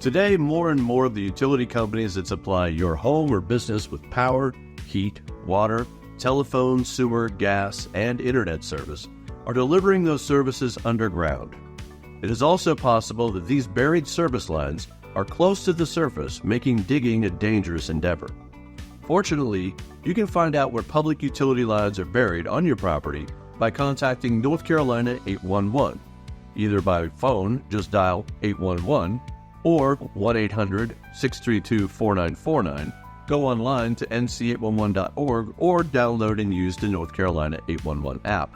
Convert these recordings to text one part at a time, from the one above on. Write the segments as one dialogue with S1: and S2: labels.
S1: Today, more and more of the utility companies that supply your home or business with power, heat, water, telephone, sewer, gas, and internet service are delivering those services underground. It is also possible that these buried service lines are close to the surface, making digging a dangerous endeavor. Fortunately, you can find out where public utility lines are buried on your property by contacting North Carolina 811. Either by phone, just dial 811, or 1-800-632-4949. Go online to nc811.org or download and use the North Carolina 811 app.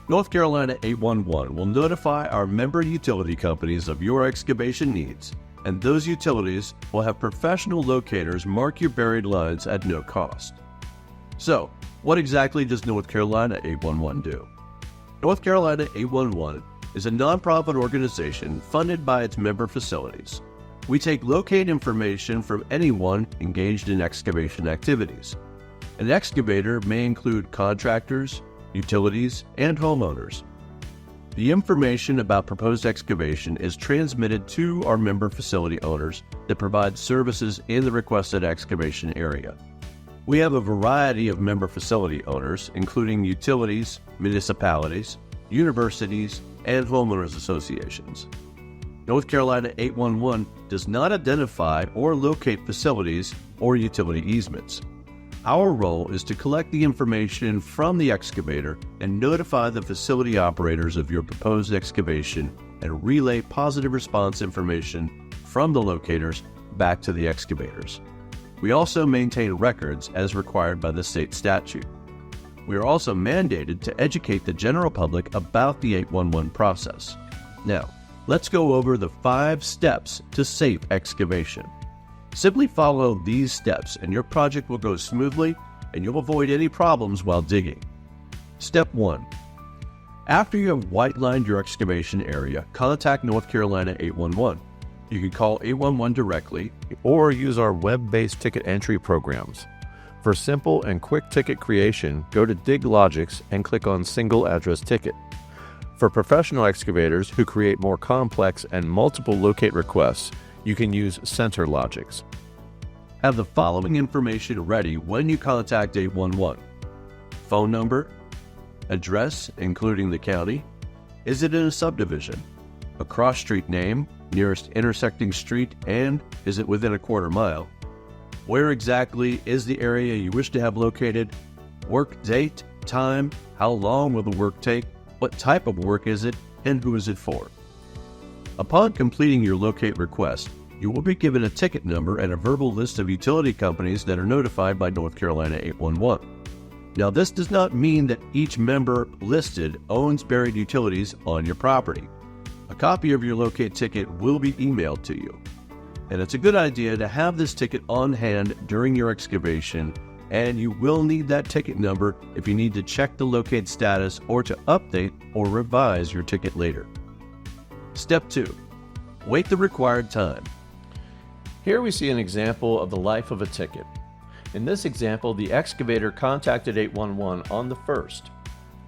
S1: North Carolina 811 will notify our member utility companies of your excavation needs, and those utilities will have professional locators mark your buried lines at no cost. So, what exactly does North Carolina 811 do? North Carolina 811 is a nonprofit organization funded by its member facilities. We take locate information from anyone engaged in excavation activities. An excavator may include contractors, utilities, and homeowners. The information about proposed excavation is transmitted to our member facility owners that provide services in the requested excavation area. We have a variety of member facility owners, including utilities, municipalities, universities, and homeowners associations. North Carolina 811 does not identify or locate facilities or utility easements. Our role is to collect the information from the excavator and notify the facility operators of your proposed excavation and relay positive response information from the locators back to the excavators. We also maintain records as required by the state statute. We are also mandated to educate the general public about the 811 process. Now, let's go over the 5 steps to safe excavation. Simply follow these steps and your project will go smoothly and you'll avoid any problems while digging. Step 1. After you have white-lined your excavation area, contact North Carolina 811. You can call 811 directly
S2: or use our web-based ticket entry programs. For simple and quick ticket creation, go to DigLogix and click on Single Address Ticket. For professional excavators who create more complex and multiple locate requests, you can use CenterLogix.
S1: Have the following information ready when you contact 811. Phone number, address including the county, is it in a subdivision, a cross-street name, nearest intersecting street, and is it within a quarter mile? Where exactly is the area you wish to have located? Work date, time, how long will the work take, what type of work is it, and who is it for? Upon completing your locate request, you will be given a ticket number and a verbal list of utility companies that are notified by North Carolina 811. Now, this does not mean that each member listed owns buried utilities on your property. A copy of your locate ticket will be emailed to you. And it's a good idea to have this ticket on hand during your excavation, and you will need that ticket number if you need to check the locate status or to update or revise your ticket later. Step 2. Wait the required time.
S2: Here we see an example of the life of a ticket. In this example, the excavator contacted 811 on the 1st.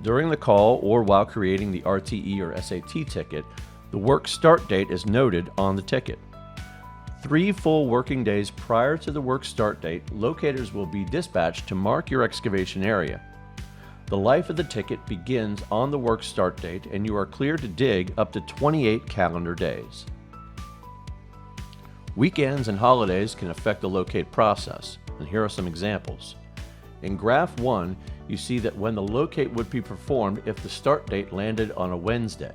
S2: During the call or while creating the RTE or SAT ticket, the work start date is noted on the ticket. 3 full working days prior to the work start date, locators will be dispatched to mark your excavation area. The life of the ticket begins on the work start date, and you are clear to dig up to 28 calendar days. Weekends and holidays can affect the locate process, and here are some examples. In Graph 1, you see that when the locate would be performed if the start date landed on a Wednesday.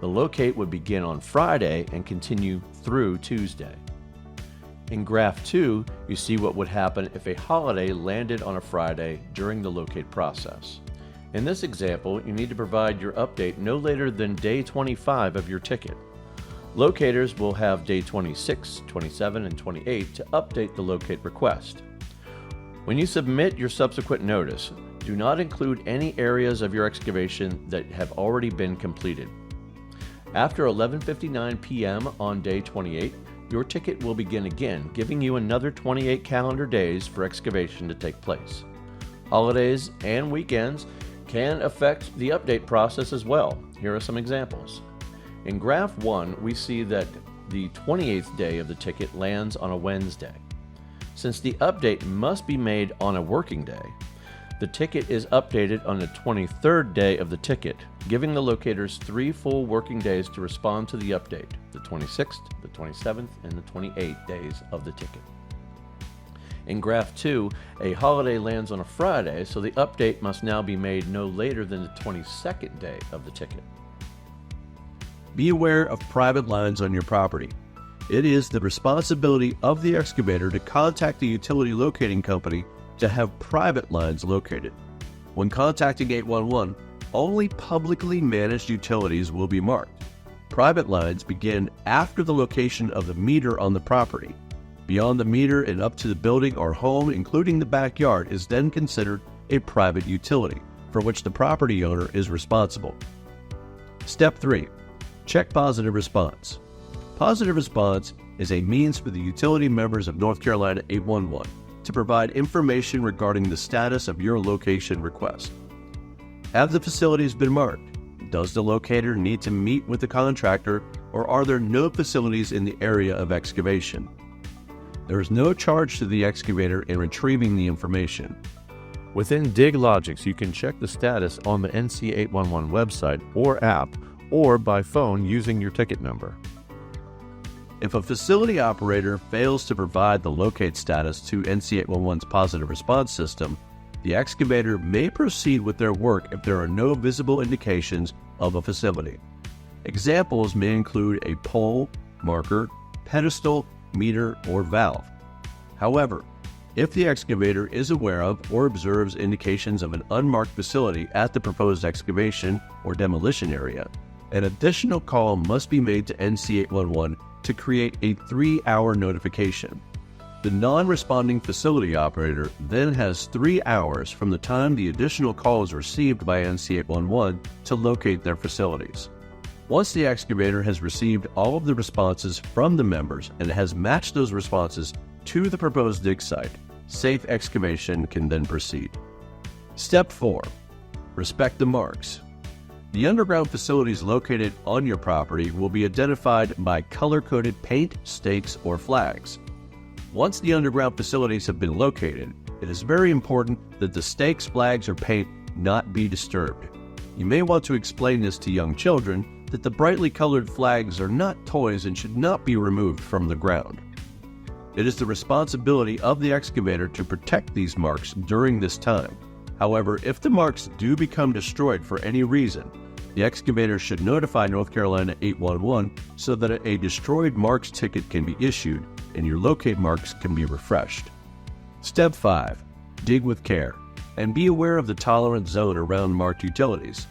S2: The locate would begin on Friday and continue through Tuesday. In Graph 2, you see what would happen if a holiday landed on a Friday during the locate process. In this example, you need to provide your update no later than day 25 of your ticket. Locators will have day 26, 27, and 28 to update the locate request. When you submit your subsequent notice, do not include any areas of your excavation that have already been completed. After 11:59 p.m. on day 28, your ticket will begin again, giving you another 28 calendar days for excavation to take place. Holidays and weekends can affect the update process as well. Here are some examples. In Graph 1, we see that the 28th day of the ticket lands on a Wednesday. Since the update must be made on a working day, the ticket is updated on the 23rd day of the ticket, giving the locators 3 full working days to respond to the update, the 26th, the 27th, and the 28th days of the ticket. In Graph 2, a holiday lands on a Friday, so the update must now be made no later than the 22nd day of the ticket.
S1: Be aware of private lines on your property. It is the responsibility of the excavator to contact the utility locating company to have private lines located. When contacting 811, only publicly managed utilities will be marked. Private lines begin after the location of the meter on the property. Beyond the meter and up to the building or home, including the backyard, is then considered a private utility, for which the property owner is responsible. Step 3. Check positive response. Positive response is a means for the utility members of North Carolina 811 to provide information regarding the status of your location request. Have the facilities been marked? Does the locator need to meet with the contractor, or are there no facilities in the area of excavation? There is no charge to the excavator in retrieving the information.
S2: Within DigLogix, you can check the status on the NC811 website or app, or by phone using your ticket number.
S1: If a facility operator fails to provide the locate status to NC811's positive response system, the excavator may proceed with their work if there are no visible indications of a facility. Examples may include a pole, marker, pedestal, meter, or valve. However, if the excavator is aware of or observes indications of an unmarked facility at the proposed excavation or demolition area, an additional call must be made to NC811 to create a 3-hour notification. The non-responding facility operator then has 3 hours from the time the additional call is received by NC811 to locate their facilities. Once the excavator has received all of the responses from the members and has matched those responses to the proposed dig site, safe excavation can then proceed. Step 4. Respect the marks. The underground facilities located on your property will be identified by color-coded paint, stakes, or flags. Once the underground facilities have been located, it is very important that the stakes, flags, or paint not be disturbed. You may want to explain this to young children that the brightly colored flags are not toys and should not be removed from the ground. It is the responsibility of the excavator to protect these marks during this time. However, if the marks do become destroyed for any reason, the excavator should notify North Carolina 811 so that a destroyed marks ticket can be issued and your locate marks can be refreshed. Step 5. Dig with care and be aware of the tolerance zone around marked utilities.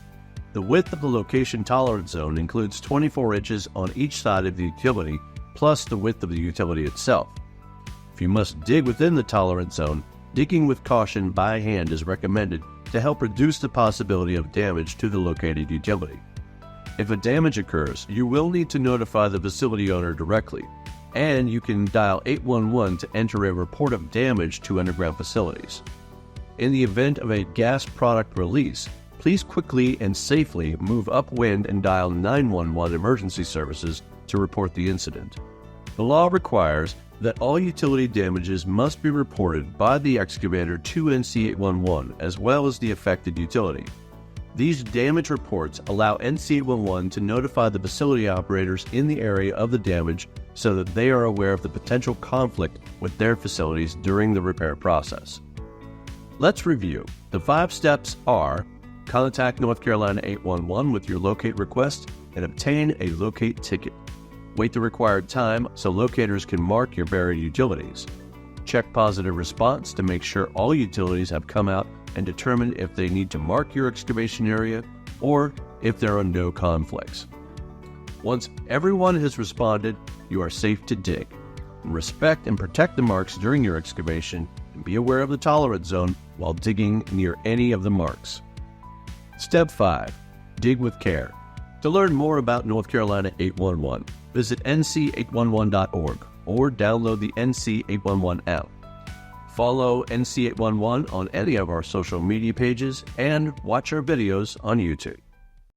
S1: The width of the location tolerance zone includes 24 inches on each side of the utility, plus the width of the utility itself. If you must dig within the tolerance zone, digging with caution by hand is recommended to help reduce the possibility of damage to the located utility. If a damage occurs, you will need to notify the facility owner directly, and you can dial 811 to enter a report of damage to underground facilities. In the event of a gas product release, please quickly and safely move upwind and dial 911 emergency services to report the incident. The law requires that all utility damages must be reported by the excavator to NC811 as well as the affected utility. These damage reports allow NC811 to notify the facility operators in the area of the damage so that they are aware of the potential conflict with their facilities during the repair process. Let's review. The 5 steps are: contact North Carolina 811 with your locate request and obtain a locate ticket. Wait the required time so locators can mark your buried utilities. Check positive response to make sure all utilities have come out and determine if they need to mark your excavation area or if there are no conflicts. Once everyone has responded, you are safe to dig. Respect and protect the marks during your excavation and be aware of the tolerance zone while digging near any of the marks. Step 5. Dig with care. To learn more about North Carolina 811, visit nc811.org or download the NC811 app. Follow NC811 on any of our social media pages and watch our videos on YouTube.